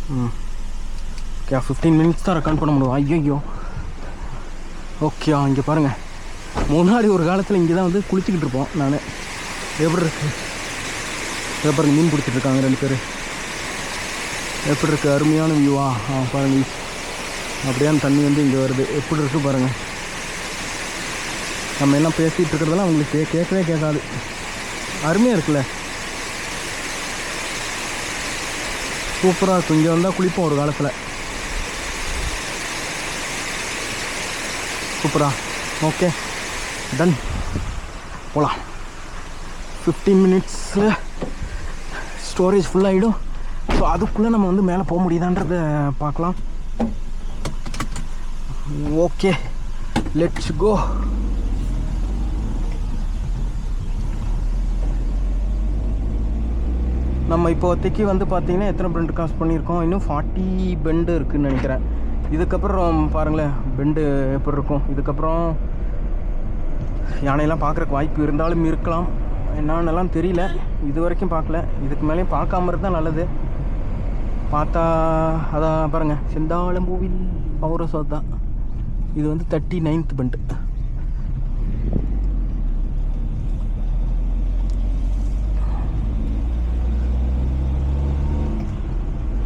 Okay 15 minutes தான் record பண்ண முடியும். ஐயோ ஓகே இங்கே பாருங்கள், முன்னாடி ஒரு காலத்தில் இங்கே தான் வந்து குளிச்சுக்கிட்டு இருப்போம். நான் எப்படி இருக்கு இதை பாருங்கள், மீன் பிடிச்சிட்டு இருக்காங்க 2 பேர். எப்படி இருக்குது, அருமையான வியூவா பாருங்கள். அப்படியான தண்ணி வந்து இங்கே வருது, எப்படி இருக்குது பாருங்கள். நம்ம எல்லாம் பேசிகிட்டு இருக்கிறதெல்லாம் அவங்களுக்கு கேட்கவே கேட்காது. அருமையாக இருக்குல்ல, சூப்பராக இருக்கும். இங்கே வந்தால் குளிப்போம் ஒரு காலத்தில். சூப்பரா. ஓகே டன், போகலாம். 15 மினிட்ஸில் ஸ்டோரேஜ் ஃபுல்லாகிடும். ஸோ அதுக்குள்ளே நம்ம வந்து மேலே போக முடியுதான்றதை பார்க்கலாம். Okay let's go. நம்ம இப்போதைக்கு வந்து பார்த்திங்கன்னா எத்தனை பெண்டு கிராஸ் பண்ணியிருக்கோம்? இன்னும் 40 பெண்டு இருக்குதுன்னு நினைக்கிறேன். இதுக்கப்புறம் பாருங்களேன் பெண்டு எப்படி இருக்கும். இதுக்கப்புறம் யானையெல்லாம் பார்க்குறக்கு வாய்ப்பு இருந்தாலும் இருக்கலாம், என்னன்னெல்லாம் தெரியல. இது வரைக்கும் பார்க்கல, இதுக்கு மேலேயும் பார்க்காம இருந்தால் நல்லது. பார்த்தா அதான் பாருங்கள், செந்தாழம்பூவில் பௌரசோத் தான். இது வந்து 39th பெண்டு.